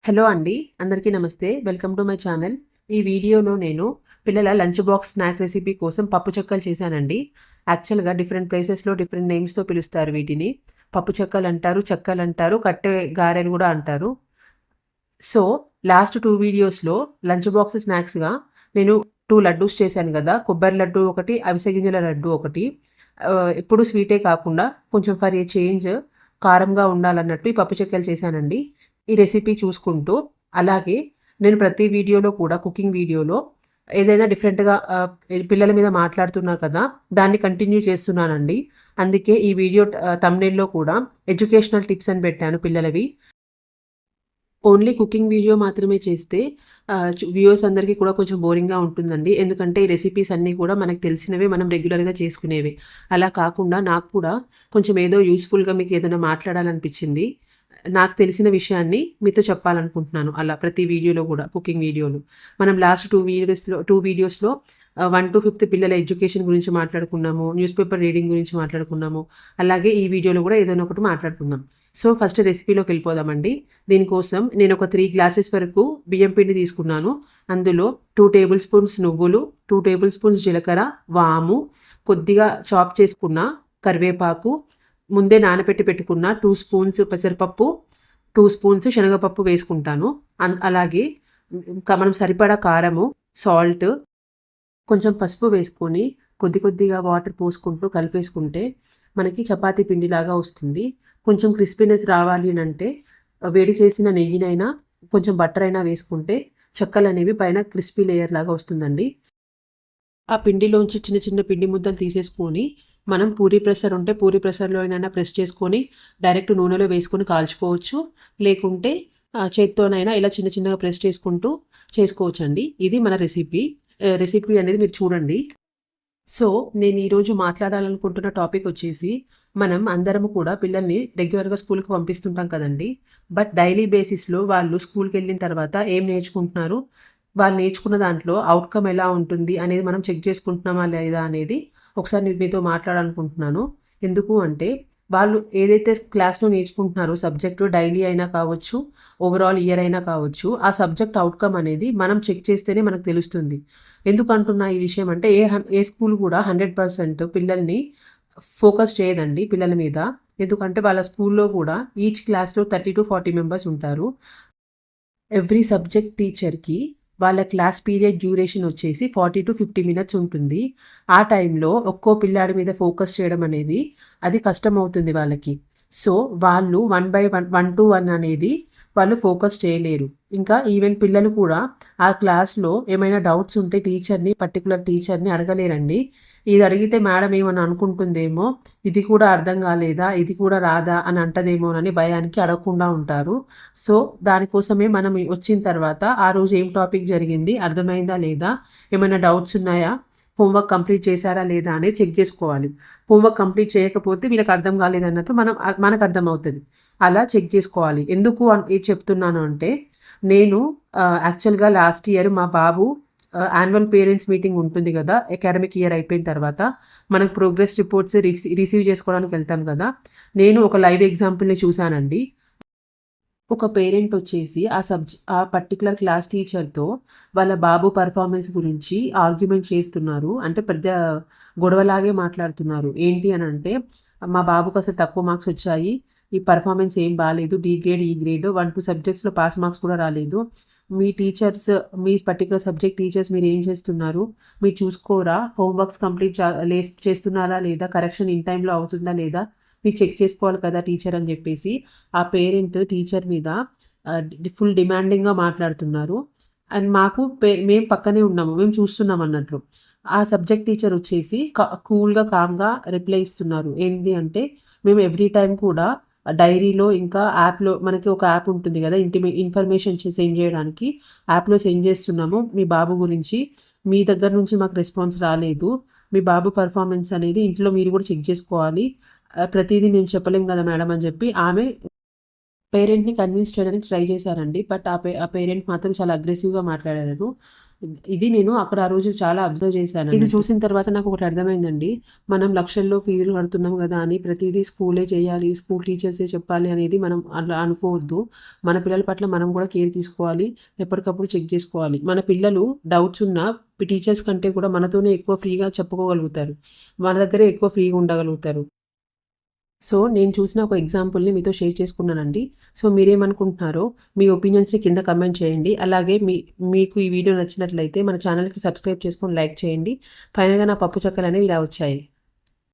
Hello అండి. అందరికీ నమస్తే. Welcome to my channel. ఈ వీడియోలో నేను పిల్లల లంచ్ బాక్స్ స్నాక్ రెసిపీ కోసం పప్పు చెక్కలు చేశానండి. యాక్చువల్‌గా డిఫరెంట్ ప్లేసెస్‌లో డిఫరెంట్ నేమ్స్‌తో పిలుస్తారు వీటిని. పప్పు చెక్కలంటారు, చెక్కలంటారు, కట్టె గారెలు గూడా అంటారు. సో, లాస్ట్ 2 వీడియోస్‌లో లంచ్ బాక్స్ స్నాక్స్‌గా నేను 2 లడ్డూస్ చేశాను గదా! కొబ్బరి లడ్డు ఒకటి, అవిసె గింజల లడ్డు ఒకటి. ఎప్పుడు స్వీటే కాకుండా కొంచెం ఫర్ ఏ చేంజ్ కారంగా ఉండాలన్నట్టు ఈ పప్పు చెక్కలు చేశానండి. ఈ రెసిపీ చూసుకుంటూ, అలాగే నేను ప్రతి వీడియోలో కూడా కుకింగ్ వీడియోలో ఏదైనా డిఫరెంట్‌గా పిల్లల మీద మాట్లాడుతున్నా కదా! దాన్ని కంటిన్యూ చేస్తున్నానండి. అందుకే ఈ వీడియో థంబ్‌నెయిల్‌లో కూడా ఎడ్యుకేషనల్ టిప్స్ అని పెట్టాను పిల్లలవి. ఓన్లీ కుకింగ్ వీడియో మాత్రమే చేస్తే వ్యూవర్స్ అందరికీ కూడా కొంచెం బోరింగ్‌గా ఉంటుందండి. ఎందుకంటే ఈ రెసిపీస్ అన్నీ కూడా మనకు తెలిసినవే, మనం రెగ్యులర్‌గా చేసుకునేవే. అలా కాకుండా నాకు కూడా కొంచెం ఏదో యూజ్‌ఫుల్‌గా మీకు ఏదైనా మాట్లాడాలనిపించింది. నాకు తెలిసిన విషయాన్ని మీతో చెప్పాలనుకుంటున్నాను. అలా ప్రతి వీడియోలో కూడా కుకింగ్ వీడియోలు. మనం లాస్ట్ 2 వీడియోస్‌లో 1-5థ్ పిల్లల ఎడ్యుకేషన్ గురించి మాట్లాడుకున్నాము. న్యూస్ పేపర్ రీడింగ్ గురించి మాట్లాడుకున్నాము. అలాగే ఈ వీడియోలో కూడా ఏదైనా ఒకటి మాట్లాడుకుందాం. సో, ఫస్ట్ రెసిపీలోకి వెళ్ళిపోదామండి. దీనికోసం నేను ఒక 3 గ్లాసెస్ వరకు బియ్యం పిండి తీసుకున్నాను. అందులో 2 టేబుల్ స్పూన్స్ నువ్వులు, 2 టేబుల్ స్పూన్స్ జీలకర్ర, వాము, కొద్దిగా చాప్ చేసుకున్న కరివేపాకు, ముందే నానబెట్టి పెట్టుకున్న 2 స్పూన్స్ పెసరపప్పు, 2 స్పూన్స్ శనగపప్పు వేసుకుంటాను. అలాగే ఇంకా మనం సరిపడా కారము, సాల్ట్, కొంచెం పసుపు వేసుకొని కొద్ది కొద్దిగా వాటర్ పోసుకుంటూ కలిపేసుకుంటే మనకి చపాతీ పిండిలాగా వస్తుంది. కొంచెం క్రిస్పీనెస్ రావాలి అనంటే వేడి చేసిన నెయ్యినైనా కొంచెం బటర్ అయినా వేసుకుంటే చెక్కలనేవి పైన క్రిస్పీ లేయర్ లాగా వస్తుందండి. ఆ పిండిలోంచి చిన్న చిన్న పిండి ముద్దలు తీసేసుకొని మనం పూరీ ప్రెషర్ ఉంటే పూరీ ప్రెషర్‌లో అయినా ప్రెస్ చేసుకొని డైరెక్ట్ నూనెలో వేసుకొని కాల్చుకోవచ్చు. లేకుంటే చేత్తోనైనా ఇలా చిన్న చిన్నగా ప్రెస్ చేసుకుంటూ చేసుకోవచ్చండి. ఇది మన రెసిపీ. రెసిపీ అనేది మీరు చూడండి. సో, నేను ఈరోజు మాట్లాడాలనుకుంటున్న టాపిక్ వచ్చేసి, మనం అందరము కూడా పిల్లల్ని రెగ్యులర్‌గా స్కూల్‌కి పంపిస్తుంటాం కదండీ! బట్ డైలీ బేసిస్‌లో వాళ్ళు స్కూల్‌కెళ్ళిన తర్వాత ఏం నేర్చుకుంటున్నారు? వాళ్ళు నేర్చుకున్న దాంట్లో ఔట్‌కమ్ ఎలా ఉంటుంది అనేది మనం చెక్ చేసుకుంటున్నామా లేదా అనేది ఒకసారి నేను మీతో మాట్లాడాలనుకుంటున్నాను. ఎందుకు అంటే, వాళ్ళు ఏదైతే క్లాస్‌లో నేర్చుకుంటున్నారో సబ్జెక్టు డైలీ అయినా కావచ్చు, ఓవరాల్ ఇయర్ అయినా కావచ్చు, ఆ సబ్జెక్ట్ ఔట్‌కమ్ అనేది మనం చెక్ చేస్తేనే మనకు తెలుస్తుంది. ఎందుకంటున్నా ఈ విషయం అంటే ఏ స్కూల్ కూడా 100% పిల్లల్ని ఫోకస్ చేయదండి పిల్లల మీద. ఎందుకంటే వాళ్ళ స్కూల్‌లో కూడా ఈచ్ క్లాస్‌లో 30-40 మెంబర్స్ ఉంటారు. ఎవ్రీ సబ్జెక్ట్ టీచర్‌కి వాళ్ళ క్లాస్ పీరియడ్ డ్యూరేషన్ వచ్చేసి 40-50 మినిట్స్ ఉంటుంది. ఆ టైంలో ఒక్కో పిల్లాడి మీద ఫోకస్ చేయడం అనేది అది కష్టమవుతుంది వాళ్ళకి. సో, వాళ్ళు 1 అనేది వాళ్ళు ఫోకస్ చేయలేరు. ఇంకా ఈవెన్ పిల్లలు కూడా ఆ క్లాస్‌లో ఏమైనా డౌట్స్ ఉంటే పర్టిక్యులర్ టీచర్‌ని అడగలేరండి. ఇది అడిగితే మేడం ఏమన్నా అనుకుంటుందేమో, ఇది కూడా అర్థం కాలేదా? ఇది కూడా రాదా? అని అంటదేమోనని భయానికి అడగకుండా ఉంటారు. సో, దానికోసమే మనం వచ్చిన తర్వాత ఆ రోజు ఏం టాపిక్ జరిగింది? అర్థమైందా లేదా? ఏమైనా డౌట్స్ ఉన్నాయా? హోంవర్క్ కంప్లీట్ చేశారా లేదా? అనేది చెక్ చేసుకోవాలి. హోంవర్క్ కంప్లీట్ చేయకపోతే వీళ్ళకి అర్థం కాలేదన్నట్లు మనకు అర్థమవుతది. అలా చెక్ చేసుకోవాలి. ఎందుకు ఇది చెప్తున్నాను అంటే, నేను యాక్చువల్‌గా లాస్ట్ ఇయర్ మా బాబు యాన్యువల్ పేరెంట్స్ మీటింగ్ ఉంటుంది గదా! అకాడమిక్ ఇయర్ అయిపోయిన తర్వాత మనకు ప్రోగ్రెస్ రిపోర్ట్స్ రిసీవ్ చేసుకోవడానికి వెళ్తాం గదా! నేను ఒక లైవ్ ఎగ్జాంపుల్‌ని చూసానండి. ఒక పేరెంట్ వచ్చేసి ఆ పర్టిక్యులర్ క్లాస్ టీచర్‌తో వాళ్ళ బాబు పెర్ఫార్మన్స్ గురించి ఆర్గ్యుమెంట్ చేస్తున్నారు. అంటే పెద్ద గొడవలాగే మాట్లాడుతున్నారు. ఏంటి అనంటే, మా బాబుకి అసలు తక్కువ మార్క్స్ వచ్చాయి. ఈ పెర్ఫార్మన్స్ ఏం బాలేదు. డి గ్రేడ్, ఈ గ్రేడ్ 1, 2 సబ్జెక్ట్స్‌లో పాస్ మార్క్స్ కూడా రాలేదు. మీ పర్టిక్యులర్ సబ్జెక్ట్ టీచర్స్ మీరేం చేస్తున్నారు? మీరు చూసుకోరా? హోంవర్క్స్ కంప్లీట్ చేస్తున్నారా లేదా? కరెక్షన్ ఇన్ టైమ్‌లో అవుతుందా లేదా? మీరు చెక్ చేసుకోవాలి కదా టీచర్ అని చెప్పేసి ఆ పేరెంట్ టీచర్ మీద ఫుల్ డిమాండింగ్‌గా మాట్లాడుతున్నారు. అండ్ మేము పక్కనే ఉన్నాము. మేము చూస్తున్నాం అన్నట్లు. ఆ సబ్జెక్ట్ టీచర్ వచ్చేసి కూల్‌గా, కామ్‌గా రిప్లై ఇస్తున్నారు. ఏంది అంటే, మేము ఎవ్రీ టైమ్ కూడా డైరీలో ఇంకా యాప్‌లో మనకి ఒక యాప్ ఉంటుంది కదా! ఇన్ఫర్మేషన్ సెండ్ చేయడానికి. యాప్‌లో సెండ్ చేస్తున్నాము మీ బాబు గురించి. మీ దగ్గర నుంచి మాకు రెస్పాన్స్ రాలేదు. మీ బాబు పెర్ఫార్మన్స్ అనేది ఇంట్లో మీరు కూడా చెక్ చేసుకోవాలి. ప్రతీదీ మేము చెప్పలేం కదా మేడం అని చెప్పి ఆమె పేరెంట్‌ని కన్విన్స్ చేయడానికి ట్రై చేశారండి. బట్ ఆ పేరెంట్ మాత్రం చాలా అగ్రెసివ్‌గా మాట్లాడారు. ఇది నేను అక్కడ ఆ రోజు చాలా అబ్జర్వ్ చేశాను. ఇది చూసిన తర్వాత నాకు ఒకటి అర్థమైందండి. మనం లక్షల్లో ఫీజులు కడుతున్నాం కదా అని ప్రతిదీ స్కూలే చేయాలి, స్కూల్ టీచర్సే చెప్పాలి అనేది మనం అట్లా అనుకోవద్దు. మన పిల్లల పట్ల మనం కూడా కేర్ తీసుకోవాలి. ఎప్పటికప్పుడు చెక్ చేసుకోవాలి. మన పిల్లలు డౌట్స్ ఉన్నా టీచర్స్ కంటే కూడా మనతోనే ఎక్కువ ఫ్రీగా చెప్పుకోగలుగుతారు. మన దగ్గరే ఎక్కువ ఫ్రీగా ఉండగలుగుతారు. సో, నేను చూసిన ఒక ఎగ్జాంపుల్‌ని మీతో షేర్ చేసుకున్నానండి. సో, మీరేమనుకుంటున్నారో మీ ఒపీనియన్స్‌ని కింద కమెంట్ చేయండి. అలాగే మీకు ఈ వీడియో నచ్చినట్లయితే మన ఛానల్‌కి సబ్స్క్రైబ్ చేసుకొని లైక్ చేయండి. ఫైనల్‌గా నా పప్పు చెక్కలనేవి ఇలా వచ్చాయి.